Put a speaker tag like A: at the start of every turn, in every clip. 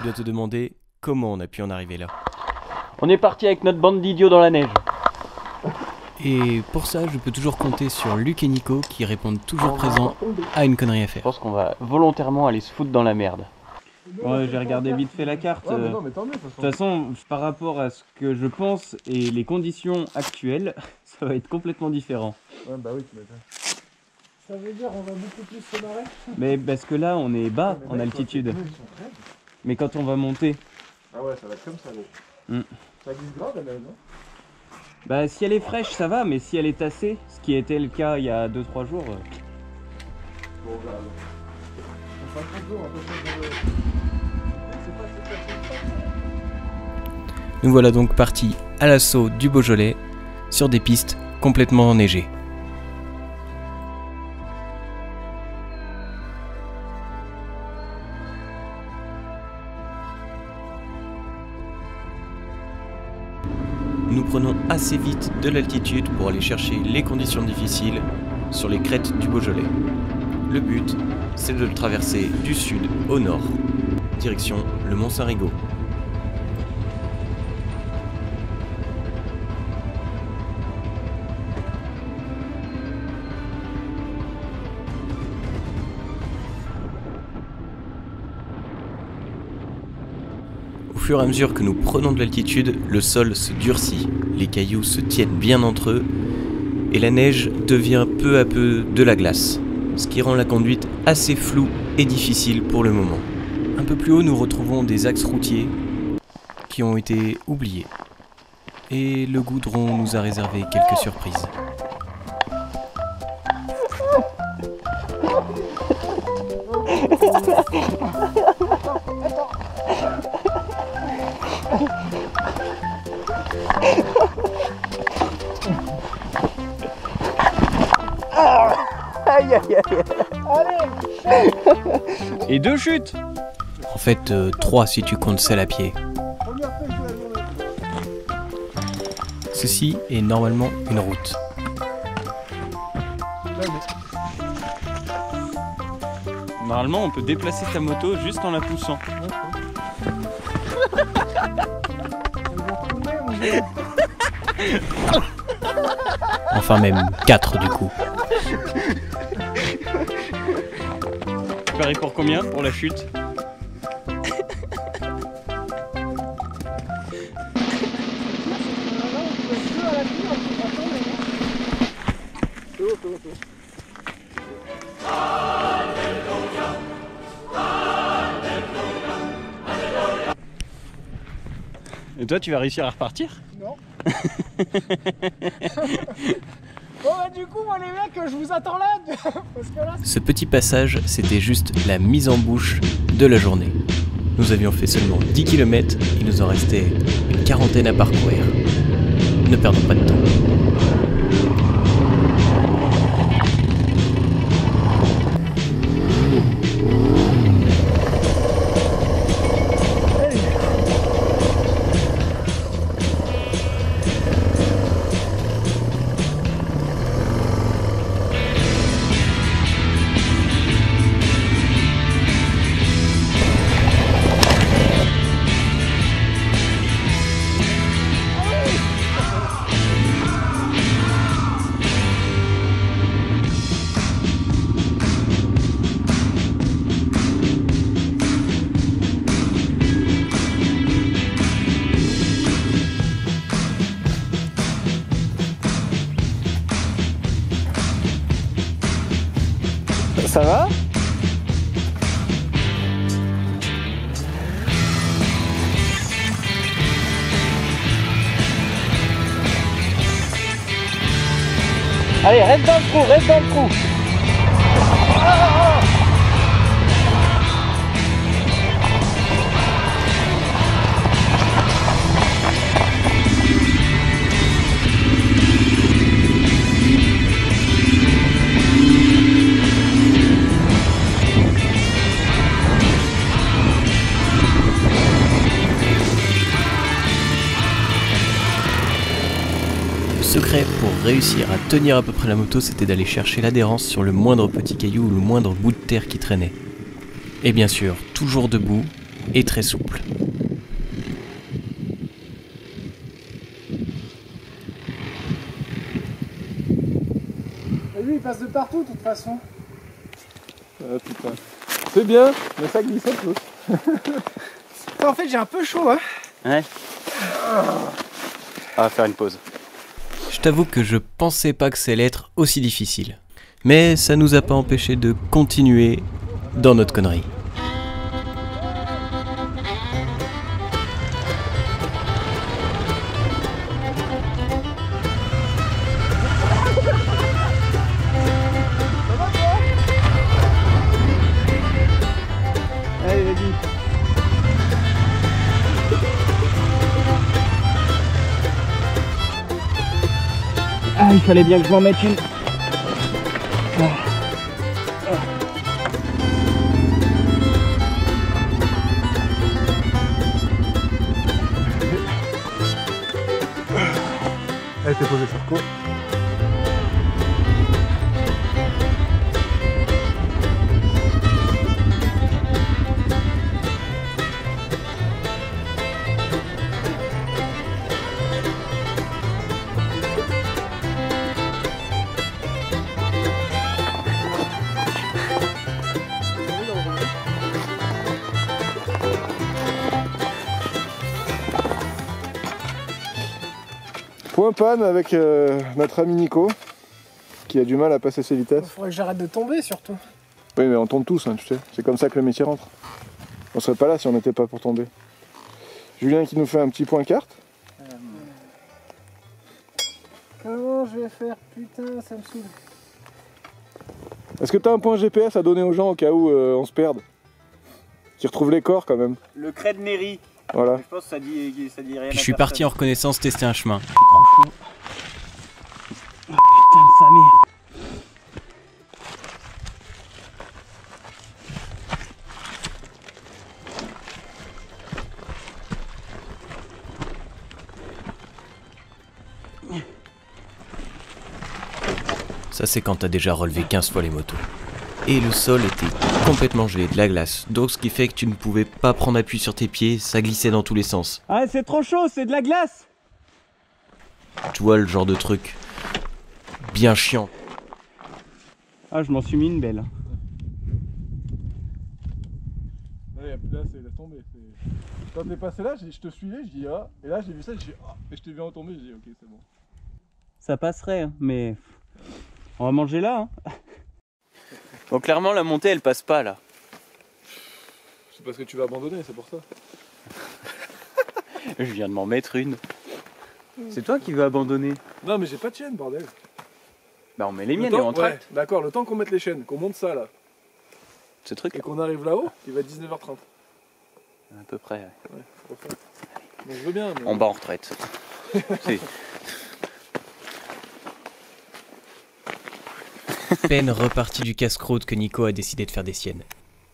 A: dois te demander comment on a pu en arriver là.
B: On est parti avec notre bande d'idiots dans la neige.
A: Et pour ça, je peux toujours compter sur Luc et Nico qui répondent toujours présents à une connerie à
B: Je
A: faire.
B: pense qu'on va volontairement aller se foutre dans la merde.
C: Ouais, j'ai regardé vite fait la carte.
D: Ouais, mais non, mais tant mieux,
C: De toute façon, par rapport à ce que je pense et les conditions actuelles, ça va être complètement différent.
D: Ouais, bah oui, tu m'étonnes. Ça veut dire on va beaucoup plus se marrer.
C: Mais parce que là, on est bas en altitude. Mais quand on va monter,
D: Ah ouais, ça va être comme ça, donc. Ça glisse grave la neige, non?
C: bah si elle est fraîche, ça va, mais si elle est tassée, ce qui était le cas il y a 2-3 jours.
D: Bon, bah. On fait un peu on va passer
A: Nous voilà donc partis à l'assaut du Beaujolais sur des pistes complètement enneigées. Nous prenons assez vite de l'altitude pour aller chercher les conditions difficiles sur les crêtes du Beaujolais. Le but, c'est de le traverser du sud au nord, direction le Mont Saint-Rigaud. Au fur et à mesure que nous prenons de l'altitude, le sol se durcit, les cailloux se tiennent bien entre eux et la neige devient peu à peu de la glace, ce qui rend la conduite assez floue et difficile pour le moment. Un peu plus haut, nous retrouvons des axes routiers qui ont été oubliés et le goudron nous a réservé quelques surprises.
B: Aïe aïe aïe.
C: Et 2 chutes.
A: En fait, 3 si tu comptes celle à pied. Ceci est normalement une route.
C: Normalement, on peut déplacer ta moto juste en la poussant.
A: Enfin même 4 du coup.
C: Tu paries pour combien pour la chute? Et toi, tu vas réussir à repartir?
D: Non. Bon bah du coup moi les mecs je vous attends là parce que là...
A: Ce petit passage, c'était juste la mise en bouche de la journée. Nous avions fait seulement 10 km, il nous en restait une quarantaine à parcourir. Ne perdons pas de temps.
B: Ça va? Allez, reste dans le trou, reste dans le trou.
A: Le secret pour réussir à tenir à peu près la moto, c'était d'aller chercher l'adhérence sur le moindre petit caillou ou le moindre bout de terre qui traînait. Et bien sûr, toujours debout, et très souple.
D: Et lui il passe de partout de toute façon.
E: Ah putain. C'est bien, mais ça glisse un peu.
D: En fait j'ai un peu chaud hein.
C: Ouais. On va faire une pause.
A: Je t'avoue que je pensais pas que ça allait être aussi difficile. Mais ça nous a pas empêché de continuer dans notre connerie.
D: Allez vas-y. Ah il fallait bien que je m'en mette une.
E: Elle était posée sur quoi? Point panne avec notre ami Nico qui a du mal à passer ses vitesses.
D: Il faudrait que j'arrête de tomber surtout.
E: Oui mais on tombe tous hein, tu sais, c'est comme ça que le métier rentre. On serait pas là si on n'était pas pour tomber. Julien qui nous fait un petit point carte.
D: Comment je vais faire? Putain ça me saoule.
E: Est-ce que tu as un point GPS à donner aux gens au cas où on se perde? Qui retrouvent les corps quand même.
C: Le craie de mairie.
E: Voilà.
C: Je pense que ça dit rien.
A: Puis je suis parti en reconnaissance tester un chemin.
C: Putain de sa mère.
A: Ça c'est quand t'as déjà relevé 15 fois les motos. Et le sol était complètement gelé, de la glace. Donc ce qui fait que tu ne pouvais pas prendre appui sur tes pieds, ça glissait dans tous les sens.
C: Ah c'est trop chaud, c'est de la glace.
A: Tu vois le genre de truc bien chiant.
C: Ah je m'en suis mis une belle.
E: Là c'est laisse tomber. Quand t'es passé là, je te suivais, je dis ah. Et là j'ai vu ça, je dis ah. Et je t'ai vu en tomber, je dis ok c'est bon.
C: Ça passerait, hein, mais on va manger là. Hein. Bon clairement la montée elle passe pas là.
E: C'est parce que tu vas abandonner, c'est pour ça.
C: Je viens de m'en mettre une. C'est toi qui veux abandonner.
E: Non mais j'ai pas de chaîne bordel.
C: Bah on met les miennes et on traite.
E: Ouais, d'accord, le temps qu'on mette les chaînes, qu'on monte ça là,
C: Ce truc
E: et qu'on arrive là-haut, il va être 19h30.
C: à peu près. Ouais.
E: Ouais, c'est pour ça. Donc je veux bien. Mais...
C: En bas en retraite.
A: Peine reparti du casse-croûte que Nico a décidé de faire des siennes.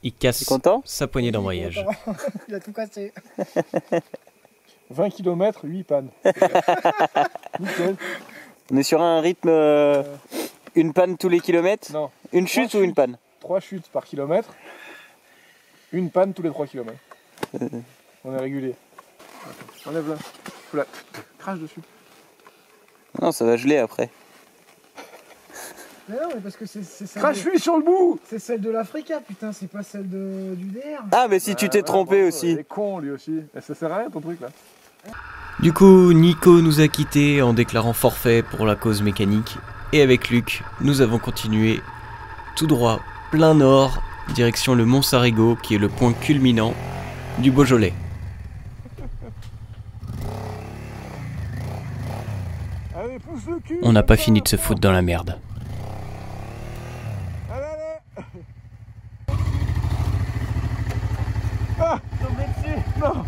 A: Il casse
C: content
A: sa poignée d'embrayage.
D: Il a tout cassé.
E: 20 km, 8 pannes. Nickel.
C: On est sur un rythme une panne tous les kilomètres.
E: Non,
C: Une chute ou une panne?
E: 3 chutes par kilomètre, une panne tous les 3 km. On est régulier. Enlève-la. Voilà. Crache dessus.
C: Non, ça va geler après.
D: Mais non, mais parce que c'est celle,
E: Crache-lui sur le bout.
D: c'est celle de l'Africa, putain, c'est pas celle du DR.
C: Ah, mais si tu t'es trompé aussi.
E: Il est con lui aussi. Et ça sert à rien ton truc là.
A: Du coup, Nico nous a quittés en déclarant forfait pour la cause mécanique. Et avec Luc, nous avons continué tout droit, plein nord, direction le Mont Sarigo, qui est le point culminant du Beaujolais.
E: Allez, pousse le cul.
A: On n'a pas fini de se foutre dans la merde.
E: Allez, allez. Ah, tombé dessus. Non.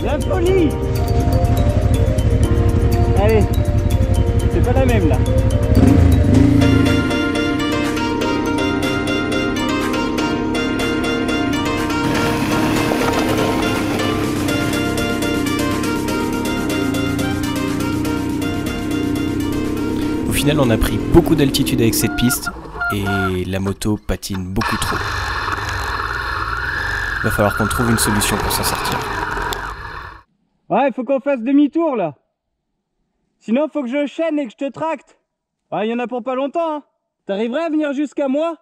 C: La folie! Allez, c'est pas la même là.
A: Au final, on a pris beaucoup d'altitude avec cette piste et la moto patine beaucoup trop. Va falloir qu'on trouve une solution pour s'en sortir.
C: Ouais, il faut qu'on fasse demi-tour là. Sinon, faut que je chaîne et que je te tracte. Ouais, il y en a pour pas longtemps, hein. T'arriverais à venir jusqu'à moi?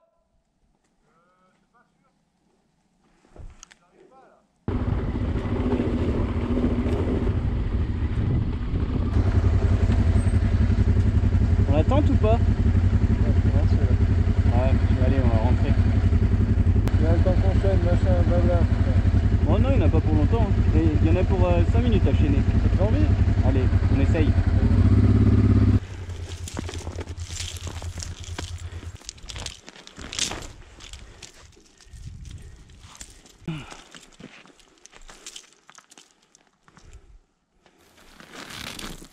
C: On attend ou pas? Ouais, allez, on va rentrer.
E: Il y a le temps qu'on chaîne, machin, blabla.
C: Oh non, il n'y en a pas pour longtemps. Hein. Il y en a pour 5 minutes à chaîner.
E: T'as envie?
C: Allez, on essaye.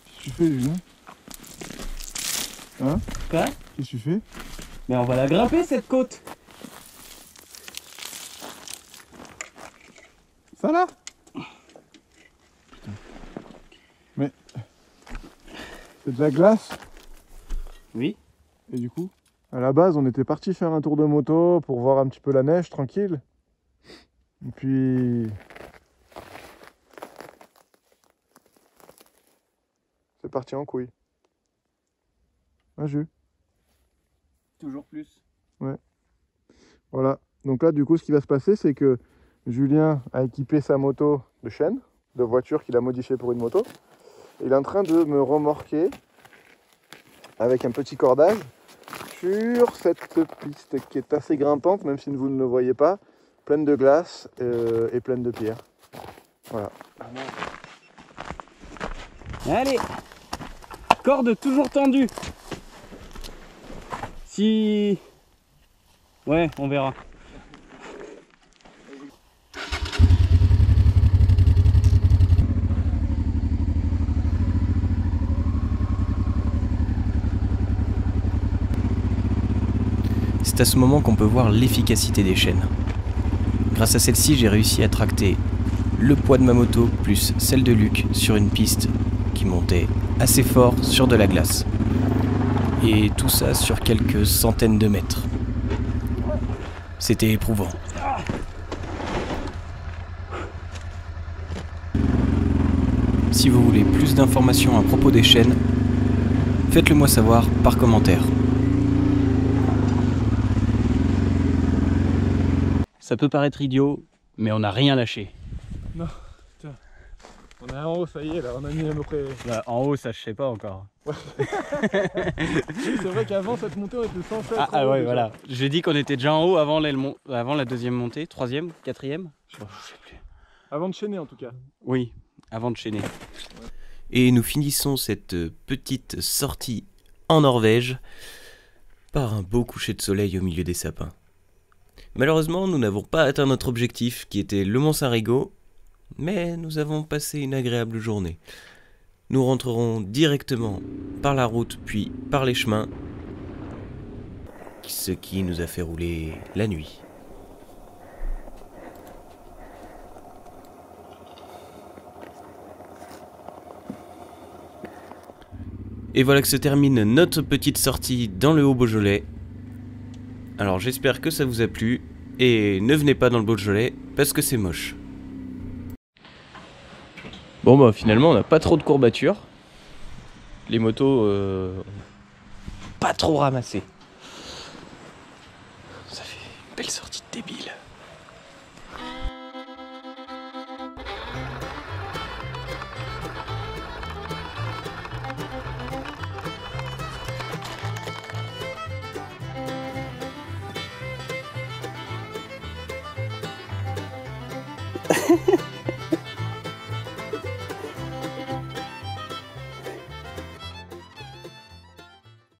E: Qu'est-ce que tu fais, Julien? Hein?
C: Quoi?
E: Qu'est-ce que tu fais?
C: Mais on va la grimper cette côte.
E: Ça là? Putain. Mais... c'est de la glace?
C: Oui.
E: Et du coup? À la base, on était parti faire un tour de moto pour voir un petit peu la neige, tranquille. Et puis... c'est parti en couille. Un jus.
C: Toujours plus.
E: Voilà. Donc là, du coup, ce qui va se passer, c'est que Julien a équipé sa moto de chaîne, de voiture qu'il a modifiée pour une moto. Il est en train de me remorquer avec un petit cordage sur cette piste qui est assez grimpante, même si vous ne le voyez pas, pleine de glace et pleine de pierres. Voilà.
C: Allez, corde toujours tendue. Si... ouais, on verra.
A: C'est à ce moment qu'on peut voir l'efficacité des chaînes. Grâce à celle-ci, j'ai réussi à tracter le poids de ma moto plus celle de Luc sur une piste qui montait assez fort sur de la glace. Et tout ça sur quelques centaines de mètres. C'était éprouvant. Si vous voulez plus d'informations à propos des chaînes, faites-le moi savoir par commentaire.
C: Ça peut paraître idiot, mais on n'a rien lâché.
E: Non, putain. On est en haut, ça y est, là, on a mis à peu près...
C: Bah, en haut, ça je sais pas encore.
E: Oui, c'est vrai qu'avant cette montée, on était censé être en haut,
C: ouais,
E: déjà.
C: voilà. J'ai dit qu'on était déjà en haut avant la deuxième montée, troisième, quatrième. Je sais plus.
E: Avant de chaîner, en tout cas.
C: Oui, avant de chaîner.
A: Et nous finissons cette petite sortie en Norvège par un beau coucher de soleil au milieu des sapins. Malheureusement, nous n'avons pas atteint notre objectif qui était le Mont Saint-Rigaud, mais nous avons passé une agréable journée. Nous rentrerons directement par la route puis par les chemins, ce qui nous a fait rouler la nuit. Et voilà que se termine notre petite sortie dans le Haut-Beaujolais. Alors j'espère que ça vous a plu, et ne venez pas dans le Beaujolais, parce que c'est moche. Bon bah finalement on n'a pas trop de courbatures. Les motos pas trop ramassées. Ça fait une belle sortie de débile.